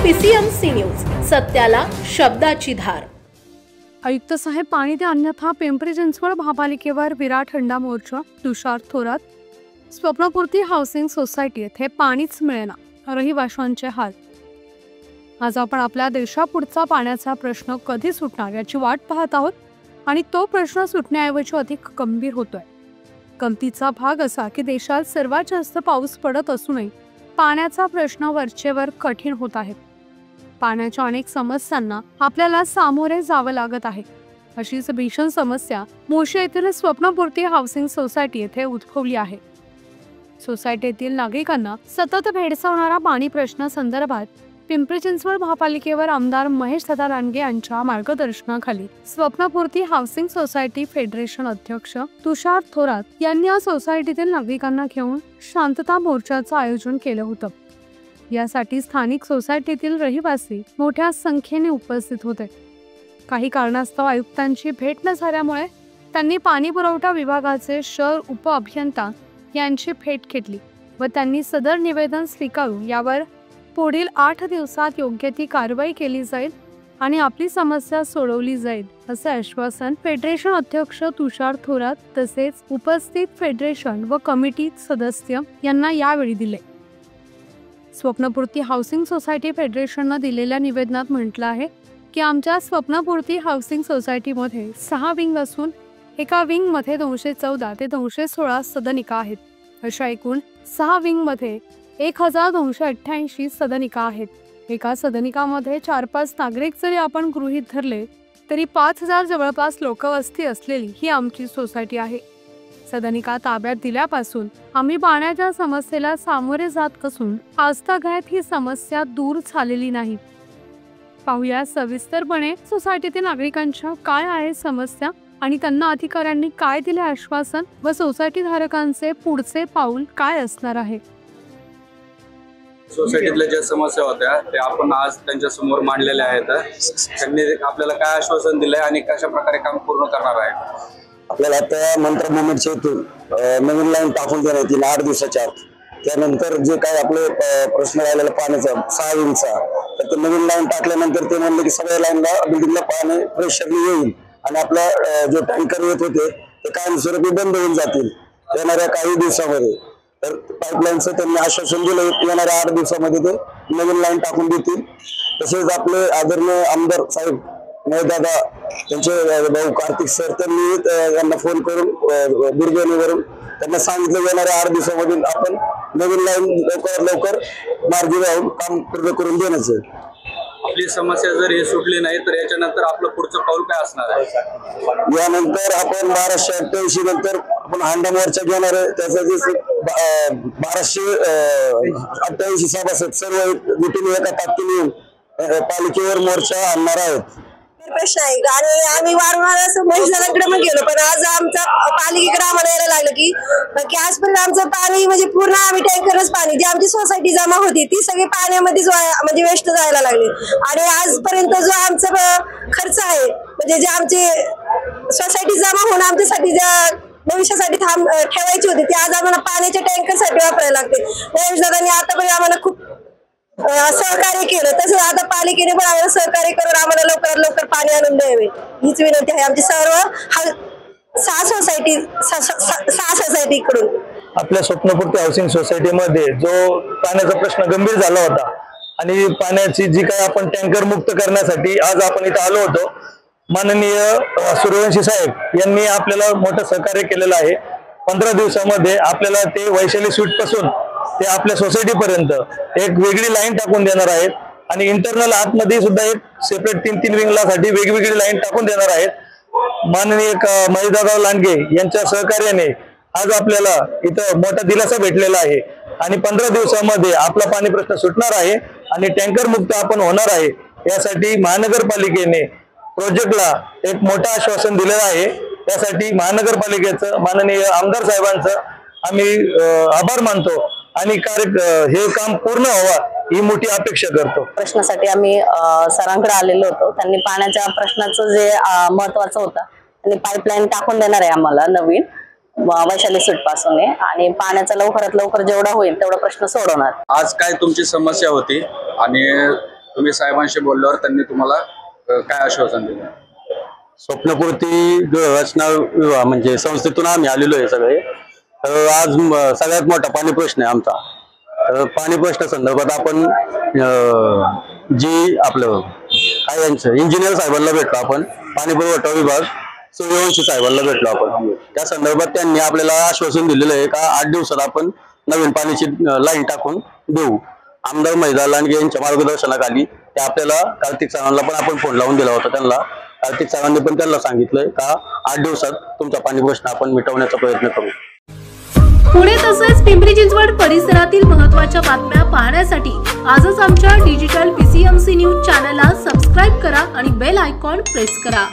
PCMC news, सत्याला शब्दाची धार। आयुक्त साहेब पाणी दे अन्यथा पिंपरी चिंचवड महापालिकेवर विराट हंडा मोर्चा। तुषार थोरात, स्वप्नपूर्ती हाऊसिंग सोसायटी येथे पाणीच मिळेना, रहिवाशांचे हाल। आज आपण आपल्या देशापुढचा पाण्याचा प्रश्न कधी सुटणार याची वाट पाहत आहोत आणि तो प्रश्न सुटण्याऐवजी अधिक गंभीर होतोय। गमतीचा भाग असा की देशात सर्वात जास्त पाऊस पडत असूनही पाण्याचा प्रश्न वरचेवर कठीण होत आहे। पाण्याच्या अनेक समस्यांना आपल्याला सामोरे जावं लागत आहे। अशीच भीषण समस्या मोशी येथील स्वप्नपूर्ती हाऊसिंग सोसायटी येथे उद्भवली आहे। सोसायटीतील नागरिकांना सतत भेडसावणारा पाणी प्रश्न संदर्भात पिंपरी चिंचवड महापालिकेवर आमदार महेश दादा लांडगे यांच्या मार्गदर्शनाखाली स्वप्नपूर्ती हाऊसिंग सोसायटी फेडरेशन अध्यक्ष तुषार थोरात यांनी या सोसायटीतील नागरिकांना घेऊन शांतता मोर्चाचं आयोजन केलं होतं। यासाठी स्थानिक सोसायटीतील रहिवासी मोठ्या संख्येने उपस्थित होते। काही कारणास्तव आयुक्तांची भेट न झाल्यामुळे त्यांनी पाणी पुरवठा विभागाचे शहर उप अभियंता यांची भेट घेतली व त्यांनी सदर निवेदन स्वीकारून यावर पुढील 8 दिवसात योग्य ती कारवाई केली जाईल आणि आपली समस्या सोडवली जाईल असे आश्वासन फेडरेशन अध्यक्ष तुषार थोरात तसेच उपस्थित फेडरेशन व कमिटी सदस्य यांना यावेळी दिले। स्वप्नपूर्ती हाऊसिंग सोसायटी फेडरेशनने दिलेल्या निवेदनात म्हटलं आहे की आमच्या स्वप्नपूर्ती हाऊसिंग सोसायटीमध्ये 6 विंग असून एका विंग मध्ये 214 ते 216 सदनिका आहेत। अशा एकूण 6 विंग मध्ये 1288 सदनिका आहेत। एका सदनिकामध्ये 4-5 नागरिक जरी आपण गृहीत धरले तरी 5000 जवळपास लोकवस्ती असलेली ही आमची सोसायटी आहे। सदनिका ताब्यात दिल्यापासून आम्ही पाण्याच्या समस्येला सामोरे जात असून आजतागायत ही समस्या दूर झालेली नाही। पाहूया सविस्तरपणे सोसायटीतील नागरिकांच्या काय आहे समस्या आणि त्यांना अधिकाऱ्यांनी काय दिले आश्वासन व सोसायटी धारकांचे पुढचे पाऊल काय असणार आहे। सोसायटीतल्या ज्या समस्या होत्या ते आपण आज त्यांच्या समोर मांडलेल्या आहेत। त्यांनी आपल्याला काय आश्वासन दिलंय आणि कशा प्रकारे काम पूर्ण करणार आहे। आपल्याला आता मंत्र मुवमेंटच्या इथून नवीन लाईन टाकून देण्यात येईल 8 दिवसाच्या आत। त्यानंतर जे काय आपले प्रश्न राहिलेला पाण्याचा 6 विंगचा तर ते नवीन लाईन टाकल्यानंतर ते म्हणले की सगळ्या लाईनला बिल्डिंगला पाणी प्रेशरने येईल आणि आपला जो टँकर येत होते ते कायमस्वरूपी बंद होऊन जातील येणाऱ्या काही दिवसामध्ये। तर पाईपलाईनचं त्यांनी आश्वासन दिलं येणाऱ्या 8 दिवसामध्ये ते नवीन लाईन टाकून देतील। तसेच आपले आदरणीय आमदार साहेब दादा त्यांचे भाऊ कार्तिक सर त्यांनी यांना फोन करून दूरध्वनीवरून त्यांना सांगितलं येणाऱ्या 8 दिवसामध्ये आपण नवीन लाईन लवकरात लवकर मार्गी लावून काम पूर्ण करून देण्याचं। आपली समस्या जर हे सुटली नाही तर याच्यानंतर आपलं पुढचं पाऊल काय असणार आहे। यानंतर आपण 1288 नंतर आपण हंडा मोर्चा घेणार आहे। त्याचा जे 1288 सभासद सर्व मिटून एका ताकदीने पालिकेवर मोर्चा आणणार आहेत। प्रश्न आहे आणि आम्ही वारंवार महेशदादाकडे पण गेलो पण आज आमच्या पालिकेकडे आम्हाला यायला लागलं की आजपर्यंत आमचं पाणी म्हणजे पूर्ण आम्ही टँकरच पाणी जी आमची सोसायटी जमा होती ती सगळी पाण्यामध्येच म्हणजे वेस्ट जायला लागली आणि आजपर्यंत जो आमचा खर्च आहे म्हणजे जे आमची सोसायटी जमा होऊन आमच्यासाठी ज्या भविष्यासाठी ठेवायची होती ती आज आम्हाला पाण्याच्या टँकरसाठी वापरायला लागते। महेशदादांनी आतापर्यंत आम्हाला खूप सहकार्य केलं तसंच आता पालिकेने पण आम्हाला सहकार्य करून आम्हाला लवकरात लवकर पाणी आणून द्यावे हीच विनंती आहे आमची सर्व 6 सोसायटीकडून। आपल्या स्वप्नपूर्ती हाऊसिंग सोसायटीमध्ये जो पाण्याचा प्रश्न गंभीर झाला होता आणि पाण्याची जी काय आपण टँकर मुक्त करण्यासाठी आज आपण इथं आलो होतो। माननीय सूर्यवंशी साहेब यांनी आपल्याला मोठं सहकार्य केलेलं आहे। 15 दिवसामध्ये आपल्याला ते वैशाली स्वीट पासून ते आपल्या सोसायटी पर्यंत एक वेगळी लाईन टाकून देणार आहेत आणि इंटरनल आतमध्ये सुद्धा एक सेपरेट 3-3 विंगलासाठी वेगवेगळी लाईन टाकून देणार आहेत। माननीय महेशदादा लांडगे यांच्या सहकार्याने आज आपल्याला इथं मोठा दिलासा भेटलेला आहे आणि 15 दिवसामध्ये आपला पाणी प्रश्न सुटणार आहे आणि टँकर मुक्त आपण होणार आहे। यासाठी महानगरपालिकेने प्रोजेक्टला एक मोठं आश्वासन दिलेलं आहे। त्यासाठी महानगरपालिकेचं माननीय आमदार साहेबांचं आम्ही आभार मानतो आणि हे काम पूर्ण व्हावं ही मोठी अपेक्षा करतो। प्रश्नासाठी आम्ही सरांकडे आलेलो होतो। त्यांनी पाण्याच्या प्रश्नाचं जे महत्त्वाचं होतं आणि पाईपलाईन टाकून देणार आहे आम्हाला नवीन वैशाली स्वीट पासून आणि पाण्याचा लवकरात लवकर जेवढा होईल तेवढा प्रश्न सोडवणार। आज काय तुमची समस्या होती आणि तुम्ही साहेबांशी बोलल्यावर त्यांनी तुम्हाला काय आश्वासन दिलं? स्वप्नपूर्ती गृहरचना विभाग म्हणजे संस्थेतून आम्ही आलेलो आहे सगळे. तर आज सगळ्यात मोठा पाणी प्रश्न आहे आमचा. तर पाणी प्रश्न संदर्भात आपण जी आपलं काय यांचं इंजिनियर साहेबांना भेटलो आपण, पाणी पुरवठा विभाग सूर्यवंशी साहेबांना भेटलो आपण. त्या संदर्भात त्यांनी आपल्याला आश्वासन दिलेलं आहे का 8 दिवसात आपण नवीन पाण्याची लाईन टाकून देऊ. आमदार महिला लांडगे यांच्या मार्गदर्शनाखाली ते आपल्याला कार्तिक चव्हाणला पण आपण फोन लावून दिला होता त्यांना. कार्तिक चव्हाणने पण त्यांना सांगितलंय का 8 दिवसात तुमचा पाणी प्रश्न आपण मिटवण्याचा प्रयत्न करू. पुणे तसेच पिंपरी चिंचवड परिसरातील महत्त्वाच्या बातम्या पाहण्यासाठी आजच आमच्या डिजिटल PCMC न्यूज चॅनलला सबस्क्राईब करा आणि बेल आयकॉन प्रेस करा.